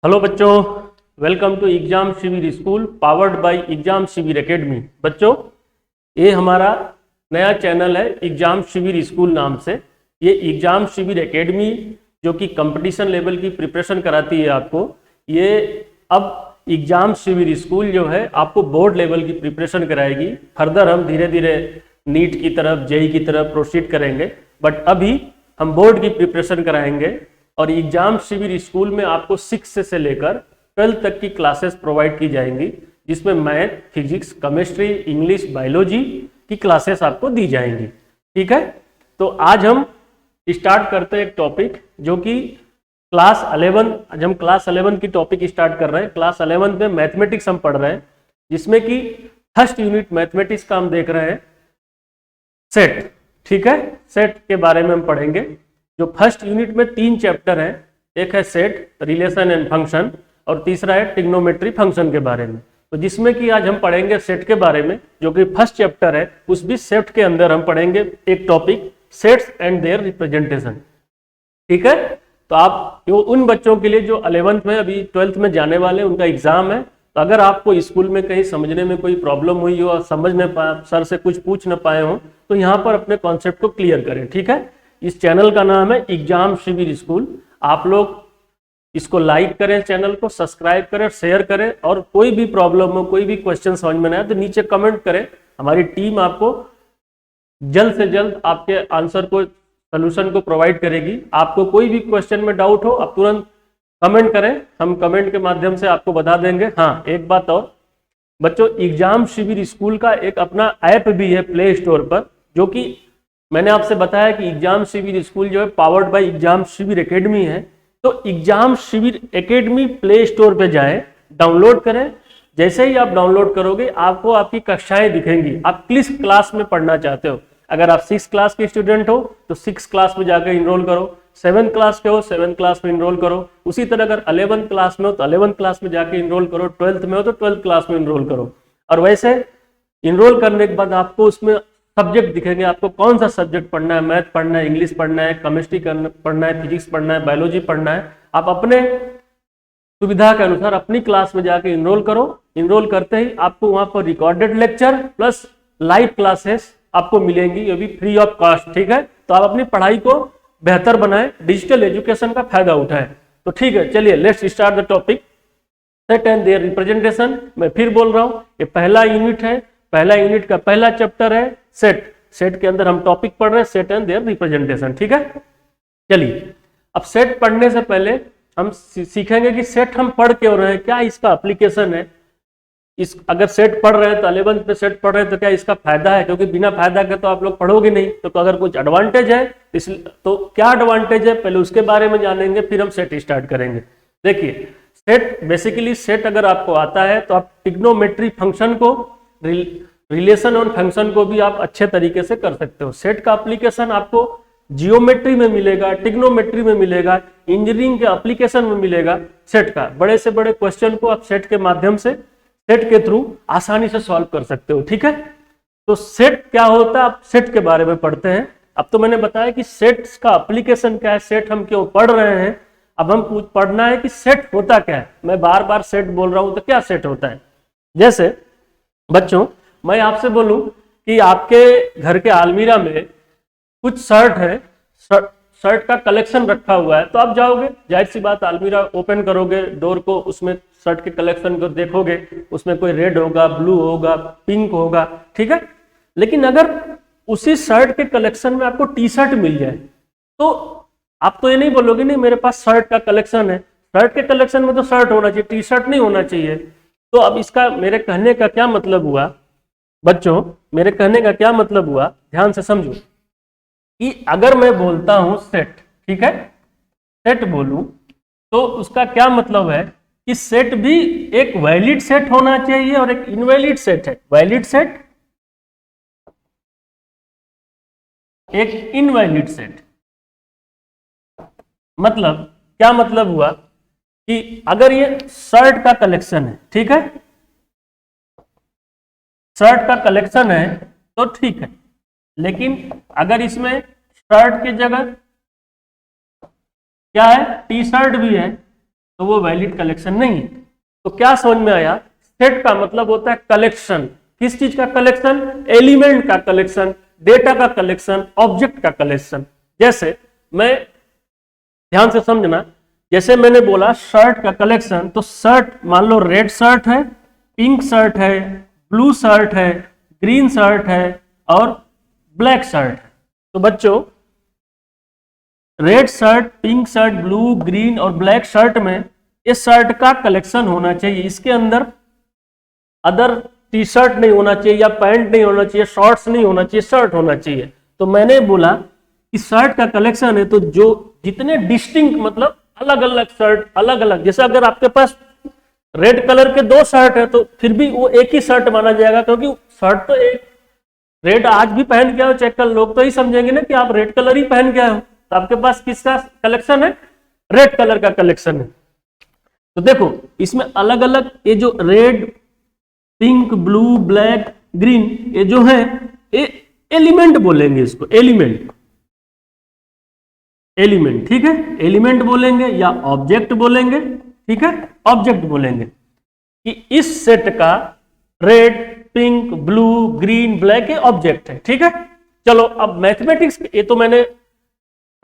Hello बच्चों, welcome to exam शिविर school powered by exam शिविर एकेडमी। बच्चों, ये हमारा नया चैनल है एग्जाम शिविर स्कूल नाम से। ये एग्जाम शिविर एकेडमी जो कि कंपटीशन लेवल की प्रिपरेशन कराती है आपको, ये अब एग्जाम शिविर स्कूल जो है आपको बोर्ड लेवल की प्रिपरेशन कराएगी। फर्दर हम धीरे धीरे नीट की तरफ, जेई की तरफ प्रोसीड करेंगे, बट अभी हम बोर्ड की प्रिपरेशन कराएंगे। और एग्जाम शिविर स्कूल में आपको 6 से लेकर 12 तक की क्लासेस प्रोवाइड की जाएंगी, जिसमें math, physics, chemistry, English, biology की क्लासेस आपको दी जाएंगी। ठीक है, तो आज हम स्टार्ट करते हैं एक टॉपिक जो कि क्लास 11। आज हम क्लास 11 की टॉपिक स्टार्ट कर रहे हैं। क्लास 11 में मैथमेटिक्स हम पढ़ रहे हैं, जिसमें कि फर्स्ट यूनिट मैथमेटिक्स का हम देख रहे हैं सेट। ठीक है, सेट के बारे में हम पढ़ेंगे। जो फर्स्ट यूनिट में 3 चैप्टर हैं, एक है सेट, रिलेशन एंड फंक्शन, और तीसरा है ट्रिग्नोमेट्री फंक्शन के बारे में। तो जिसमें कि आज हम पढ़ेंगे सेट के बारे में, जो कि फर्स्ट चैप्टर है। उस भी सेट के अंदर हम पढ़ेंगे एक topic, sets and their representation. ठीक है, तो आप उन बच्चों के लिए जो 11th में, अभी 12th में जाने वाले, उनका एग्जाम है। तो अगर आपको स्कूल में कहीं समझने में कोई प्रॉब्लम हुई हो, समझ न पाए, सर से कुछ पूछ न पाए हो, तो यहाँ पर अपने कॉन्सेप्ट को क्लियर करें। ठीक है, इस चैनल का नाम है एग्जाम शिविर स्कूल। आप लोग इसको लाइक करें, चैनल को सब्सक्राइब करें, शेयर करें, और कोई भी प्रॉब्लम हो, कोई भी क्वेश्चन समझ में ना आए तो नीचे कमेंट करें। हमारी टीम आपको जल्द से जल्द आपके आंसर को, सोल्यूशन को प्रोवाइड करेगी। आपको कोई भी क्वेश्चन में डाउट हो, आप तुरंत कमेंट करें, हम कमेंट के माध्यम से आपको बता देंगे। हाँ, एक बात और बच्चों, एग्जाम शिविर स्कूल का एक अपना ऐप भी है प्ले स्टोर पर, जो कि मैंने आपसे बताया कि एग्जाम शिविर स्कूल जो है पावर्ड बाय एग्जाम शिविर एकेडमी है। तो एग्जाम शिविर एकेडमी प्ले स्टोर पे जाएं, डाउनलोड करें। जैसे ही आप डाउनलोड करोगे, आपको आपकी कक्षाएं दिखेंगी। आप किस क्लास में पढ़ना चाहते हो? अगर आप 6 क्लास के स्टूडेंट हो तो 6 क्लास में जाकर इनरोल करो, 7 क्लास के हो 7 क्लास में इनरोल करो। उसी तरह अगर 11 क्लास में हो तो 11 क्लास में जाकर इनरोल करो, 12th में हो तो 12th क्लास में इनरोल करो। और वैसे इनरोल करने के बाद आपको उसमें सब्जेक्ट दिखेंगे, आपको कौन सा सब्जेक्ट पढ़ना है, मैथ पढ़ना है, इंग्लिश पढ़ना है, केमिस्ट्री पढ़ना है, फिजिक्स पढ़ना है, बायोलॉजी पढ़ना है। आप अपने सुविधा के अनुसार अपनी क्लास में जाके इनरोल करो। इनरोल करते ही आपको वहां पर recorded lecture plus live classes आपको मिलेंगी, ये भी फ्री ऑफ कॉस्ट। ठीक है, तो आप अपनी पढ़ाई को बेहतर बनाएं, डिजिटल एजुकेशन का फायदा उठाएं। तो ठीक है, चलिए let's start the topic, set and their representation. मैं फिर बोल रहा हूं, ये पहला यूनिट है, पहला यूनिट का पहला चैप्टर है सेट। सेट के अंदर हम टॉपिक पढ़ रहे हैं सेट एंड देयर रिप्रेजेंटेशन। ठीक है, चलिए अब सेट पढ़ने से पहले हम सीखेंगे कि सेट हम पढ़ क्यों रहे हैं, क्या इसका एप्लीकेशन है। इस अगर सेट पढ़ रहे हैं तो 11th में सेट पढ़ रहे हैं तो क्या इसका फायदा है? क्योंकि बिना फायदा के तो आप लोग पढ़ोगे नहीं। तो अगर कुछ एडवांटेज है तो क्या एडवांटेज है, पहले उसके बारे में जानेंगे, फिर हम सेट स्टार्ट करेंगे। देखिए, सेट बेसिकली, सेट अगर आपको आता है तो आप ट्रिग्नोमेट्री फंक्शन को, रिलेशन और फंक्शन को भी आप अच्छे तरीके से कर सकते हो। सेट का एप्लीकेशन आपको जियोमेट्री में मिलेगा, ट्रिग्नोमेट्री में मिलेगा, इंजीनियरिंग के एप्लीकेशन में मिलेगा। सेट का बड़े से बड़े क्वेश्चन को आप सेट के माध्यम से, सेट के थ्रू आसानी से सॉल्व कर सकते हो। ठीक है, तो सेट क्या होता है, आप सेट के बारे में पढ़ते हैं। अब तो मैंने बताया कि सेट का एप्लीकेशन क्या है, सेट हम क्यों पढ़ रहे हैं। अब हम पढ़ना है कि सेट होता क्या है। मैं बार बार सेट बोल रहा हूं, तो क्या सेट होता है? जैसे बच्चों, मैं आपसे बोलूं कि आपके घर के अलमीरा में कुछ शर्ट है, शर्ट का कलेक्शन रखा हुआ है, तो आप जाओगे, जाहिर सी बात, अलमीरा ओपन करोगे, डोर को, उसमें शर्ट के कलेक्शन को देखोगे, उसमें कोई रेड होगा, ब्लू होगा, पिंक होगा। ठीक है, लेकिन अगर उसी शर्ट के कलेक्शन में आपको टी शर्ट मिल जाए तो आप तो ये नहीं बोलोगे नहीं मेरे पास शर्ट का कलेक्शन है। शर्ट के कलेक्शन में तो शर्ट होना चाहिए, टी शर्ट नहीं होना चाहिए। तो अब इसका, मेरे कहने का क्या मतलब हुआ बच्चों, मेरे कहने का क्या मतलब हुआ, ध्यान से समझो कि अगर मैं बोलता हूं सेट, ठीक है, सेट बोलूं, तो उसका क्या मतलब है कि सेट भी एक वैलिड सेट होना चाहिए और एक इनवैलिड सेट है। वैलिड सेट, एक इनवैलिड सेट। मतलब क्या मतलब हुआ कि अगर ये शर्ट का कलेक्शन है, ठीक है, शर्ट का कलेक्शन है तो ठीक है, लेकिन अगर इसमें शर्ट की जगह क्या है, टी शर्ट भी है, तो वो वैलिड कलेक्शन नहीं है। तो क्या समझ में आया, सेट का मतलब होता है कलेक्शन। किस चीज का कलेक्शन? एलिमेंट का कलेक्शन, डेटा का कलेक्शन, ऑब्जेक्ट का कलेक्शन। जैसे मैं, ध्यान से समझना, जैसे मैंने बोला शर्ट का कलेक्शन, तो शर्ट मान लो रेड शर्ट है, पिंक शर्ट है, ब्लू शर्ट है, ग्रीन शर्ट है और ब्लैक शर्ट है। तो बच्चों red shirt, pink shirt, blue, green और ब्लैक शर्ट में इस शर्ट का कलेक्शन होना चाहिए। इसके अंदर अदर टी शर्ट नहीं होना चाहिए या पैंट नहीं होना चाहिए, शॉर्ट्स नहीं होना चाहिए, शर्ट होना चाहिए। तो मैंने बोला कि शर्ट का कलेक्शन है, तो जो जितने डिस्टिंक्ट मतलब अलग अलग शर्ट, अलग अलग, जैसे अगर आपके पास रेड कलर के 2 शर्ट है तो फिर भी वो एक ही शर्ट माना जाएगा, क्योंकि शर्ट तो एक रेड आज भी पहन के आओ चेक कर, लोग तो ही समझेंगे ना कि आप रेड कलर ही पहन के आओ। तो आपके पास किसका कलेक्शन है? रेड कलर का कलेक्शन है। तो देखो इसमें अलग अलग ये जो red, pink, blue, black, green, ये जो है ये एलिमेंट बोलेंगे इसको, एलिमेंट, एलिमेंट, ठीक है, एलिमेंट बोलेंगे या ऑब्जेक्ट बोलेंगे, ठीक है, ऑब्जेक्ट बोलेंगे कि इस सेट का red, pink, blue, green, black ये ऑब्जेक्ट है, ठीक है। चलो अब मैथमेटिक्स, ये तो मैंने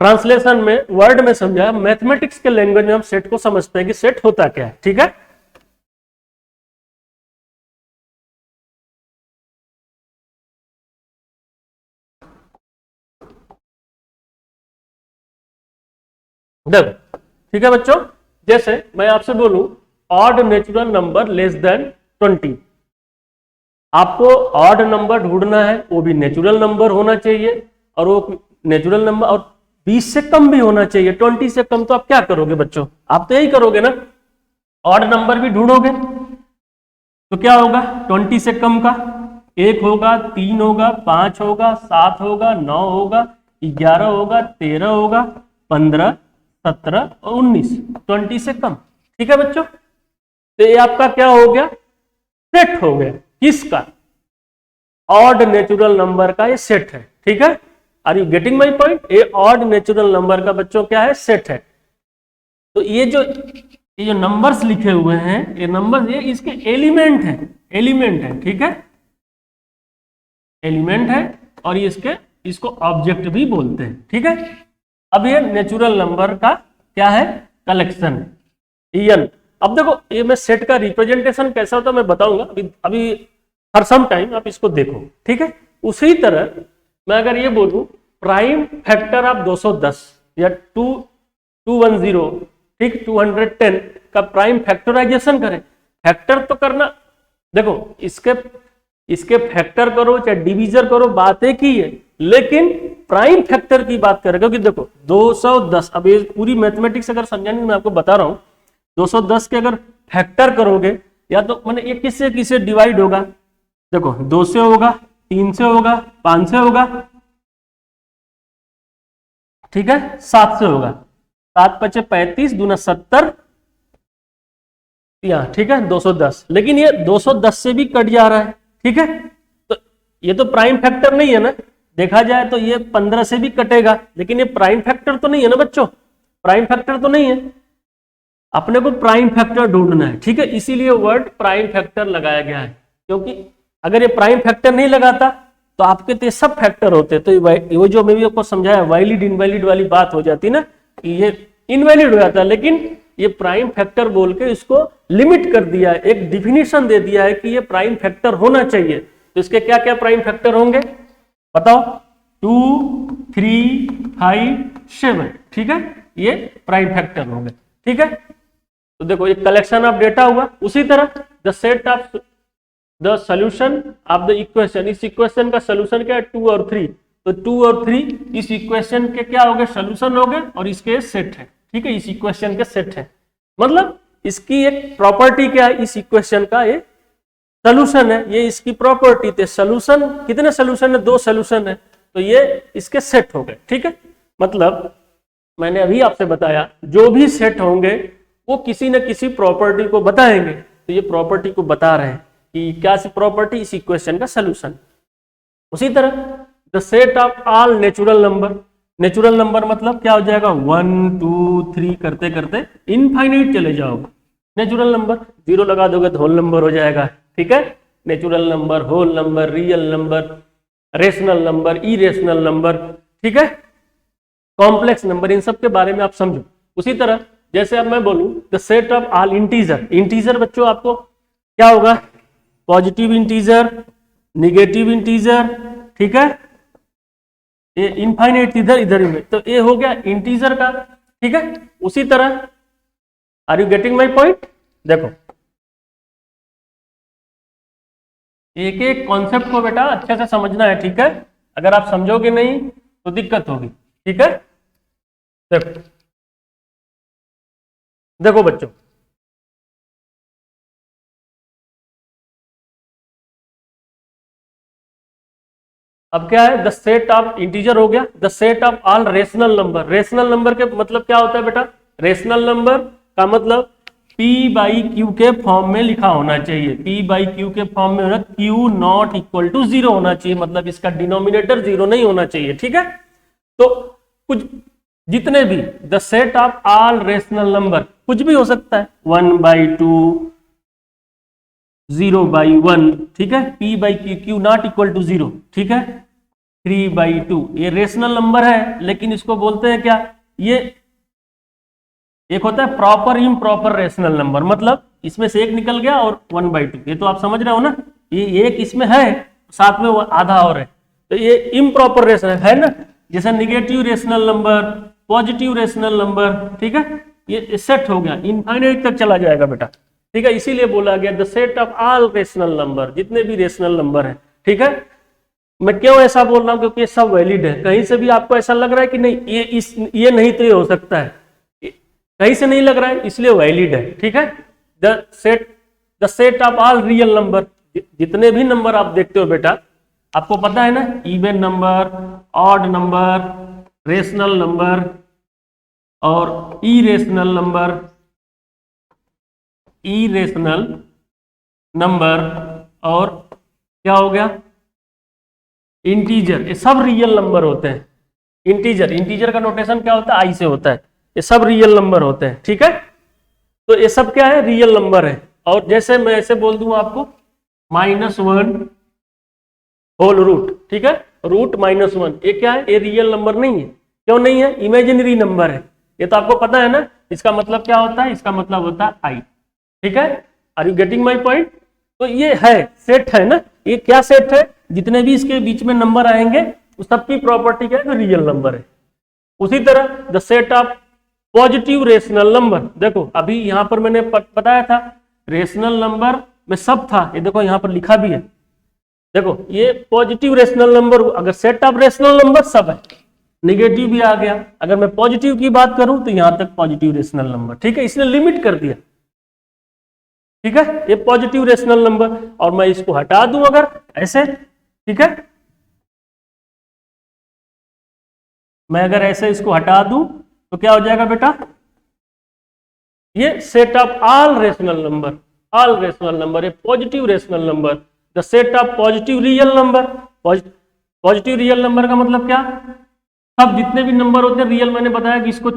ट्रांसलेशन में वर्ड में समझाया, मैथमेटिक्स के लैंग्वेज में हम सेट को समझते हैं कि सेट होता क्या है, ठीक है। देखो ठीक है बच्चों, जैसे मैं आपसे बोलूं odd natural number less than 20, आपको ऑड नंबर ढूंढना है, वो भी नेचुरल नंबर होना चाहिए, और वो नेचुरल नंबर और 20 से कम भी होना चाहिए। 20 से कम तो आप क्या करोगे बच्चों? आप तो यही करोगे ना, ऑड नंबर भी ढूंढोगे। तो क्या होगा 20 से कम का? 1 होगा, 3 होगा, 5 होगा, 7 होगा, 9 होगा, 11 होगा, 13 होगा, 15, 17 और 19, 20 से कम, ठीक है बच्चों। तो ये आपका क्या हो गया? सेट हो गया। किसका? ऑड नेचुरल नंबर का ये सेट है, ठीक है। Are you getting my point? ये ऑड नेचुरल नंबर का बच्चों क्या है? सेट है। तो ये जो नंबर्स लिखे हुए हैं, ये नंबर्स, ये इसके एलिमेंट है, एलिमेंट है, ठीक है, एलिमेंट है, और ये इसको ऑब्जेक्ट भी बोलते हैं, ठीक है। अब ये नेचुरल नंबर का क्या है? कलेक्शन है, एन। अब देखो ये मैं सेट का रिप्रेजेंटेशन कैसा होता है मैं बताऊंगा, अभी हर सम टाइम आप इसको देखो, ठीक है। उसी तरह मैं अगर ये बोलूं प्राइम फैक्टर ऑफ 210 या 210, ठीक, 210 का प्राइम फैक्टराइजेशन करें, फैक्टर तो करना, देखो इसके फैक्टर करो चाहे डिवीजर करो, बात एक ही है, लेकिन प्राइम फैक्टर की बात करें, क्योंकि देखो 210, अब ये पूरी मैथमेटिक्स अगर समझाने मैं आपको बता रहा हूं, 210 के अगर फैक्टर करोगे, या तो मैंने ये किससे डिवाइड होगा, देखो 2 से होगा, 3 से होगा, 5 से होगा, ठीक है, 7 से होगा, 7 पचे 35, दूना 70, ठीक है 210। लेकिन ये 210 से भी कट जा रहा है, ठीक है, तो ये तो प्राइम फैक्टर नहीं है ना, देखा जाए तो ये 15 से भी कटेगा, लेकिन ये प्राइम फैक्टर तो नहीं है ना बच्चों, प्राइम फैक्टर तो नहीं है। अपने को प्राइम फैक्टर ढूंढना है, ठीक है, इसीलिए वर्ड प्राइम फैक्टर लगाया गया है, क्योंकि अगर ये प्राइम फैक्टर नहीं लगाता तो आपके तो सब फैक्टर होते, तो वो जो मैं भी आपको समझाया वैलिड इनवैलिड वाली बात हो जाती ना, कि ये इनवैलिड हो जाता, लेकिन ये प्राइम फैक्टर बोल के इसको लिमिट कर दिया है, एक डिफिनीशन दे दिया है कि ये प्राइम फैक्टर होना चाहिए। तो इसके क्या क्या प्राइम फैक्टर होंगे बताओ? 2, 3, 5, 7, ठीक है, ये प्राइम फैक्टर होंगे, ठीक है। तो देखो ये कलेक्शन ऑफ डेटा हुआ। उसी तरह the set of the solution of the equation, इस इक्वेशन का सॉल्यूशन क्या है? 2 और 3, तो 2 और 3 इस इक्वेशन के क्या हो गए? सॉल्यूशन हो गए, और इसके सेट है, ठीक है, इस इक्वेशन के सेट है। मतलब इसकी एक प्रॉपर्टी क्या है? इस इक्वेशन का ये सॉल्यूशन है, ये इसकी प्रॉपर्टी थे। सॉल्यूशन कितने सॉल्यूशन है? 2 सॉल्यूशन है, तो ये इसके सेट हो गए, ठीक है। मतलब मैंने अभी आपसे बताया जो भी सेट होंगे वो किसी न किसी प्रॉपर्टी को बताएंगे, तो ये प्रॉपर्टी को बता रहे हैं कि क्या सी प्रॉपर्टी? इस इक्वेशन का सॉल्यूशन। उसी तरह the set of all natural number, natural number मतलब क्या हो जाएगा 1 2 3 करते करते इनफाइनाइट चले जाओगे। नेचुरल नंबर 0 लगा दोगे तो होल नंबर हो जाएगा, ठीक है। Natural number, whole number, real number, rational number, irrational number, ठीक है, कॉम्प्लेक्स नंबर, इन सब के बारे में आप समझो। उसी तरह जैसे अब मैं बोलूं the set of all integer, integer बच्चों आपको क्या होगा, पॉजिटिव इंटीजर, निगेटिव इंटीजर, ठीक है, ये इनफाइनाइट इधर इधर में, तो ये हो गया इंटीजर का, ठीक है। उसी तरह are you getting my point? देखो एक एक कॉन्सेप्ट को बेटा अच्छे से समझना है, ठीक है। अगर आप समझोगे नहीं तो दिक्कत होगी, ठीक है। देखो देखो बच्चों, अब क्या है, द सेट ऑफ इंटीजर हो गया, the set of all rational number. Rational number के मतलब क्या होता है बेटा, रेशनल नंबर का मतलब P बाई क्यू के फॉर्म में लिखा होना चाहिए, P बाई क्यू के फॉर्म में होना, Q नॉट इक्वल टू 0 होना चाहिए, मतलब इसका डिनोमिनेटर 0 नहीं होना चाहिए, ठीक है। तो कुछ जितने भी the set of all rational number, कुछ भी हो सकता है, 1/2, 0/1, ठीक है, P by Q not equal to 0, ठीक है, 3/2, ये रेशनल नंबर है, लेकिन इसको बोलते हैं क्या, ये एक होता है प्रॉपर इम्प्रॉपर रेशनल नंबर, मतलब इसमें से एक निकल गया और 1/2, ये तो आप समझ रहे हो ना, ये एक इसमें है साथ में वो आधा और है, तो ये इम्प्रॉपर रेशनल है ना, जैसे negative rational number, positive rational number, ठीक है, ये सेट हो गया, इनफाइनाइट तक चला जाएगा बेटा, ठीक है। इसीलिए बोला गया the set of all rational number, जितने भी रेशनल नंबर है, ठीक है। मैं क्यों ऐसा बोल रहा हूं, क्योंकि ये सब वैलिड है। कहीं से भी आपको ऐसा लग रहा है कि नहीं ये नहीं तो ये हो सकता है, कहीं से नहीं लग रहा है, इसलिए वैलिड है, ठीक है। The set of all real number, जितने भी नंबर आप देखते हो बेटा, आपको पता है ना, even number, odd number, rational number और इरेशनल नंबर, इरेशनल नंबर और क्या हो गया, इंटीजर, ये सब रियल नंबर होते हैं। इंटीजर, इंटीजर का नोटेशन क्या होता है, आई से होता है, ये सब रियल नंबर होते हैं, ठीक है। तो ये सब क्या है, रियल नंबर है। और जैसे मैं ऐसे बोल दूं आपको -1 होल रूट, ठीक है, रूट -1, ये क्या है, ये रियल नंबर नहीं है। क्यों नहीं है, इमेजिनरी नंबर है, ये तो आपको पता है ना। इसका मतलब क्या होता है, इसका मतलब होता है आई, ठीक है। Are you getting my point? तो ये है सेट है ना, ये क्या सेट है, जितने भी इसके बीच में नंबर आएंगे उस सबकी प्रॉपर्टी क्या है, रियल नंबर है। उसी तरह the set of positive rational number, देखो अभी यहां पर मैंने बताया था रेशनल नंबर में सब था, ये देखो यहां पर लिखा भी है, देखो ये पॉजिटिव रेशनल नंबर, अगर सेट ऑफ रेशनल नंबर सब है, निगेटिव भी आ गया। अगर मैं पॉजिटिव की बात करूं तो यहां तक पॉजिटिव रेशनल नंबर, ठीक है, इसने लिमिट कर दिया, ठीक है, ये पॉजिटिव रेशनल नंबर। और मैं इसको हटा दूं अगर ऐसे, ठीक है, मैं अगर ऐसे इसको हटा दूं तो क्या हो जाएगा बेटा, ये set of all rational number, all rational number, ये positive rational number, the set of positive real number. Positive real number का मतलब क्या, सब जितने भी नंबर होते हैं रियल, मैंने बताया कि इसको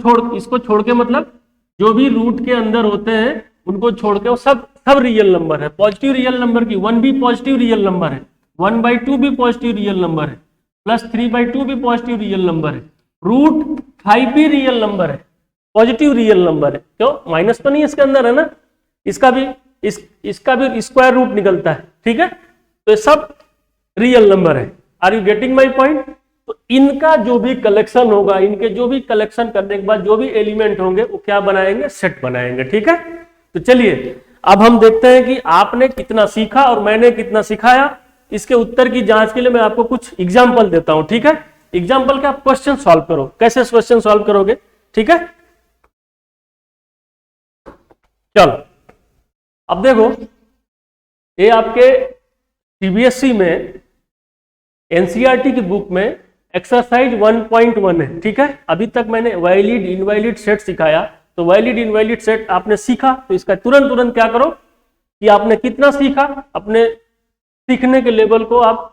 छोड़ के मतलब जो भी रूट के अंदर होते हैं उनको छोड़ के वो सब रियल नंबर है। पॉजिटिव रियल नंबर की 1 भी पॉजिटिव रियल नंबर है, 1/2 भी पॉजिटिव रियल नंबर है, +3/2 भी पॉजिटिव रियल नंबर है, √5 भी रियल नंबर है, पॉजिटिव रियल नंबर है। क्यों, माइनस तो नहीं है इसके अंदर, है ना, इसका भी स्क्वायर रूट निकलता है, ठीक है। तो ये सब रियल नंबर है। Are you getting my point? तो इनका जो भी कलेक्शन होगा, इनके जो भी कलेक्शन करने के बाद जो भी एलिमेंट होंगे वो क्या बनाएंगे, सेट बनाएंगे, ठीक है। तो चलिए अब हम देखते हैं कि आपने कितना सीखा और मैंने कितना सिखाया। इसके उत्तर की जांच के लिए मैं आपको कुछ एग्जाम्पल देता हूं, ठीक है। एग्जाम्पल का आप क्वेश्चन सॉल्व करो, कैसे क्वेश्चन सॉल्व करोगे, ठीक है। चलो अब देखो, ये आपके सीबीएसई में एनसीईआरटी की बुक में एक्सरसाइज 1.1 है, ठीक है। अभी तक मैंने वैलिड इनवैलिड सेट सिखाया, तो वैलिड इनवैलिड सेट आपने सीखा, तो इसका तुरंत क्या करो कि आपने कितना सीखा, अपने सीखने के लेवल को आप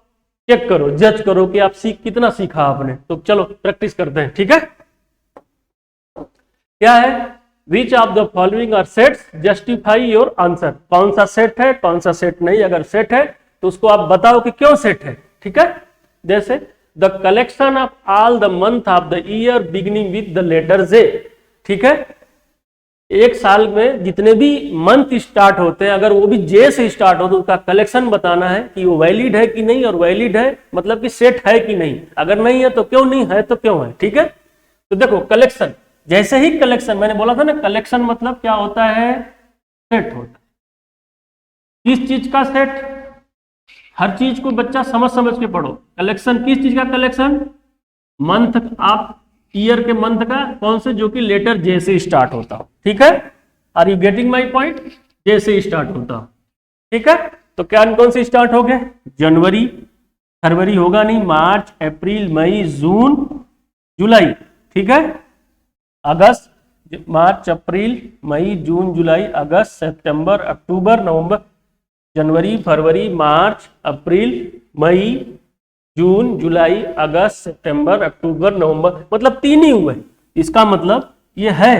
चेक करो, जज करो कि आप कितना सीखा आपने। तो चलो प्रैक्टिस करते हैं, ठीक है। क्या है, which of the following are sets justify your answer. कौन सा सेट है, कौन सा सेट नहीं। अगर सेट है तो उसको आप बताओ कि क्यों सेट है, ठीक है। जैसे the collection of all the month of the year beginning with the letter J, ठीक है। एक साल में जितने भी मंथ स्टार्ट होते हैं, अगर वो भी जे से स्टार्ट हो तो उसका कलेक्शन बताना है कि वो वैलिड है कि नहीं, और वैलिड है मतलब कि सेट है कि नहीं। अगर नहीं है तो क्यों नहीं है, तो क्यों है, ठीक है। तो देखो कलेक्शन, जैसे ही कलेक्शन, मैंने बोला था ना कलेक्शन मतलब क्या होता है, सेट होता है। किस चीज का सेट, हर चीज को बच्चा समझ समझ के पढ़ो। कलेक्शन किस चीज का कलेक्शन, मंथ, आप ईयर के मंथ का, कौन से, जो कि लेटर जे से स्टार्ट होता हो, ठीक है। Are you getting my point, J से स्टार्ट होता हो, ठीक है। तो क्या कौन से स्टार्ट हो गए, जनवरी, फरवरी होगा नहीं, मार्च, अप्रैल, मई, जून, जुलाई, ठीक है। अगस्त, मार्च, अप्रैल, मई, जून, जुलाई, अगस्त, सितंबर, अक्टूबर, नवंबर, जनवरी, फरवरी, मार्च, अप्रैल, मई, जून, जुलाई, अगस्त, सितंबर, अक्टूबर, नवंबर, मतलब 3 ही हुए। इसका मतलब ये है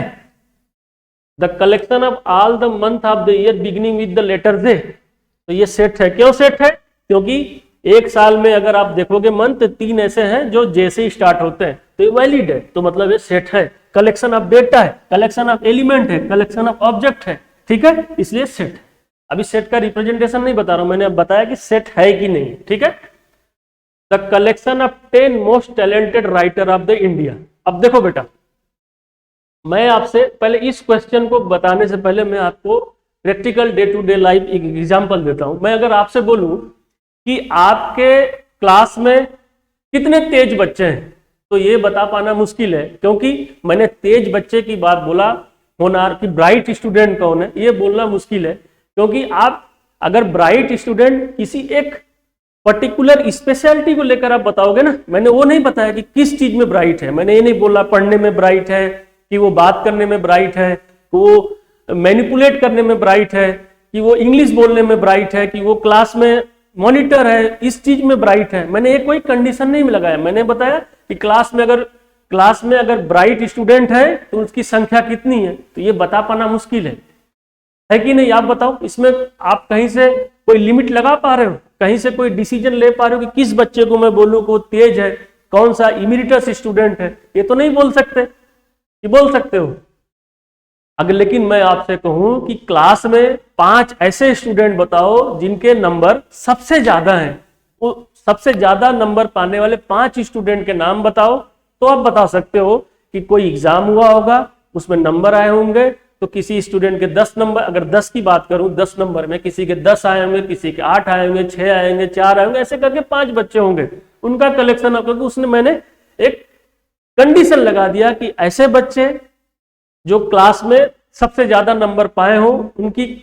the collection of all the month of the year beginning with the letter J. तो ये सेट है। क्यों सेट है, क्योंकि एक साल में अगर आप देखोगे मंथ 3 ऐसे हैं जो जे से स्टार्ट होते हैं, तो ये वैलिड है, तो मतलब ये सेट है। कलेक्शन ऑफ डेटा है, कलेक्शन ऑफ एलिमेंट है, कलेक्शन ऑफ ऑब्जेक्ट है, ठीक है, इसलिए सेट है। अभी सेट का रिप्रेजेंटेशन नहीं बता रहा हूं, मैंने अब बताया कि सेट है कि नहीं, ठीक है। The collection of 10 most talented writer of the India. अब देखो बेटा, मैं आपसे पहले इस क्वेश्चन को बताने से पहले मैं आपको practical day to day life एक एग्जांपल देता हूं। मैं अगर आपसे बोलूं कि आपके क्लास में कितने तेज बच्चे हैं, तो ये बता पाना मुश्किल है, क्योंकि मैंने तेज बच्चे की बात बोला, होनार की ब्राइट स्टूडेंट कौन है ये बोलना मुश्किल है। क्योंकि आप अगर ब्राइट स्टूडेंट किसी एक पर्टिकुलर स्पेशलिटी को लेकर आप बताओगे ना, मैंने वो नहीं बताया कि किस चीज में ब्राइट है। मैंने ये नहीं बोला पढ़ने में ब्राइट है, कि वो बात करने में ब्राइट है, कि वो मैनिपुलेट करने में ब्राइट है, कि वो इंग्लिश बोलने में ब्राइट है, कि वो क्लास में मॉनिटर है, इस चीज में ब्राइट है। मैंने ये कोई कंडीशन नहीं लगाया। मैंने बताया कि क्लास में अगर ब्राइट स्टूडेंट है तो उसकी संख्या कितनी है, तो ये बता पाना मुश्किल है कि नहीं। आप बताओ, इसमें आप कहीं से कोई लिमिट लगा पा रहे हो, कहीं से कोई डिसीजन ले पा रहे हो कि किस बच्चे को मैं बोलूं कि वो तेज है, कौन सा इमिरिटस स्टूडेंट है, ये तो नहीं बोल सकते। ये बोल सकते हो अगर, लेकिन मैं आपसे कहूं कि क्लास में 5 ऐसे स्टूडेंट बताओ जिनके नंबर सबसे ज्यादा हैं, वो सबसे ज्यादा नंबर पाने वाले 5 स्टूडेंट के नाम बताओ, तो आप बता सकते हो कि कोई एग्जाम हुआ होगा, उसमें नंबर आए होंगे। तो किसी स्टूडेंट के 10 नंबर, अगर 10 की बात करूं, 10 नंबर में किसी के 10 आए होंगे, किसी के 8 आए होंगे, 6 आएंगे, 4 आए होंगे, ऐसे करके 5 बच्चे होंगे, उनका कलेक्शन आपको। उसने मैंने एक कंडीशन लगा दिया कि ऐसे बच्चे जो क्लास में सबसे ज्यादा नंबर पाए हो,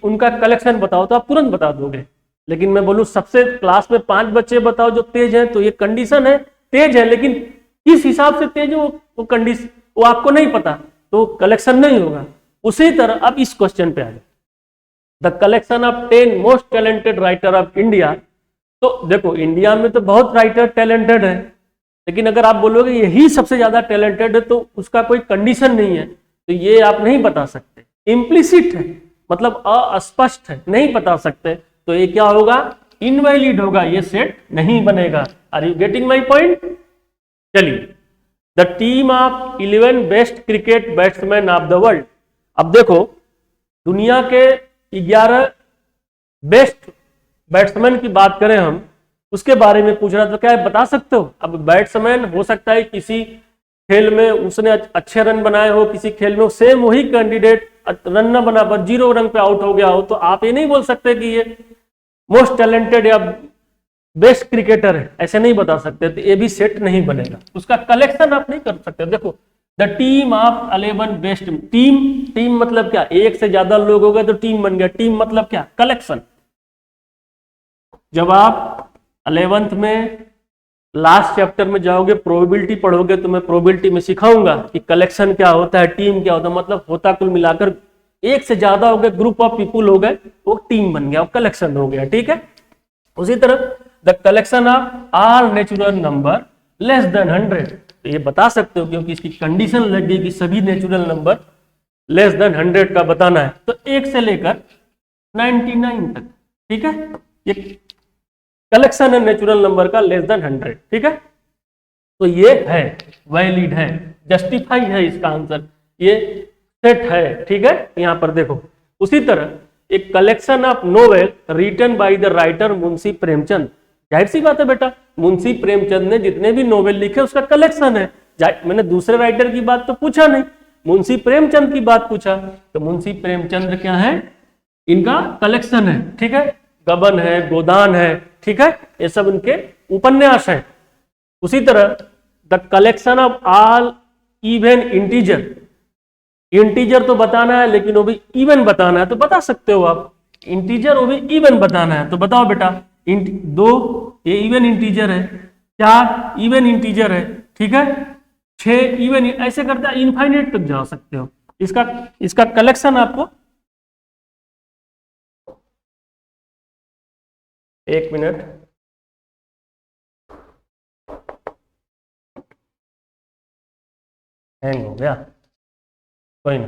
उनका कलेक्शन बताओ, तो आप तुरंत बता दोगे। लेकिन मैं बोलूं सबसे क्लास में 5 बच्चे बताओ जो तेज हैं, तो ये कंडीशन है तेज है, लेकिन किस हिसाब से तेज हो वो कंडीशन वो आपको नहीं पता, तो कलेक्शन नहीं होगा। उसी तरह अब इस क्वेश्चन पे आ जाए, the collection of 10 most talented writer of India. तो देखो इंडिया में तो बहुत राइटर टैलेंटेड है, लेकिन अगर आप बोलोगे यही सबसे ज्यादा टैलेंटेड है, तो उसका कोई कंडीशन नहीं है, तो ये आप नहीं बता सकते। इम्प्लिसिट है, मतलब अस्पष्ट है, नहीं बता सकते, तो ये क्या होगा, इनवैलिड होगा, ये सेट नहीं बनेगा। Are you getting my point. चलिए, the team of 11 best cricket batsman of the world. अब देखो दुनिया के 11 बेस्ट बैट्समैन की बात करें हम, उसके बारे में पूछ रहा, तो क्या बता सकते हो। अब बैट्समैन हो सकता है किसी खेल में उसने अच्छे रन बनाए हो, किसी खेल में सेम वही कैंडिडेट रन न बना पर 0 रन पे आउट हो गया हो, तो आप ये नहीं बोल सकते कि ये मोस्ट टैलेंटेड या बेस्ट क्रिकेटर है, ऐसे नहीं बता सकते, तो ये भी सेट नहीं बनेगा। उसका कलेक्शन आप नहीं कर सकते। देखो the team of 11 best, team मतलब क्या, एक से ज्यादा लोग हो गए तो टीम बन गया। टीम मतलब क्या, कलेक्शन। जब आप 11th में लास्ट चैप्टर में जाओगे, प्रोबेबिलिटी पढ़ोगे, तो मैं प्रोबेबिलिटी में सिखाऊंगा कि कलेक्शन क्या होता है, टीम क्या होता है। मतलब होता कुल मिलाकर एक से ज्यादा हो गए, ग्रुप ऑफ पीपुल हो गए, वो टीम बन गया, वो कलेक्शन हो गया, ठीक है। उसी तरह the collection of all natural number less than 100। तो ये बता सकते हो क्योंकि इसकी कंडीशन लग गई कि सभी नेचुरल नंबर लेस देन 100 का बताना है, तो 1 से लेकर 99 तक। ठीक है, ये कलेक्शन है नेचुरल नंबर का लेस देन 100। ठीक है, तो ये है वैलिड है, जस्टिफाई है इसका आंसर, ये सेट है। ठीक है, यहां पर देखो उसी तरह एक collection of novel written by the writer Munshi Premchand. जाहिर सी बात है बेटा, मुंशी प्रेमचंद ने जितने भी नोवेल लिखे उसका कलेक्शन है। मैंने दूसरे राइटर की बात तो पूछा नहीं, मुंशी प्रेमचंद की बात पूछा, तो मुंशी प्रेमचंद क्या है, इनका कलेक्शन है। ठीक है, गबन है, गोदान है, ठीक है, ये सब उनके उपन्यास है। उसी तरह the collection of all even integer, integer तो बताना है लेकिन वो भी इवन बताना है, तो बता सकते हो आप, इंटीजर वो भी इवन बताना है, तो बताओ बेटा। 2 ये इवन इंटीजर है, 4 इवन इंटीजर है, ठीक है, 6 इवन, ऐसे करते इनफाइनाइट तक जा सकते हो। इसका कलेक्शन आपको, एक मिनट, हैंग हो गया, कोई ना,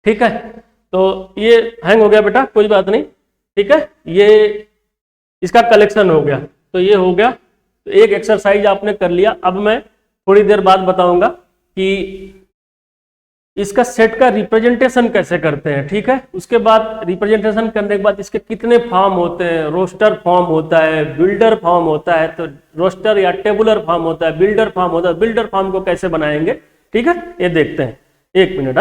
ठीक है, तो ये हैंग हो गया बेटा, कोई बात नहीं। ठीक है, ये इसका कलेक्शन हो गया, तो ये हो गया, तो एक एक्सरसाइज आपने कर लिया। अब मैं थोड़ी देर बाद बताऊंगा कि इसका सेट का रिप्रेजेंटेशन कैसे करते हैं। ठीक है, उसके बाद रिप्रेजेंटेशन करने के बाद इसके कितने फॉर्म होते हैं, रोस्टर फॉर्म होता है, बिल्डर फॉर्म होता है, तो रोस्टर या टेबुलर फॉर्म होता है, बिल्डर फॉर्म होता है, बिल्डर फॉर्म को कैसे बनाएंगे, ठीक है, ये देखते हैं। एक मिनट।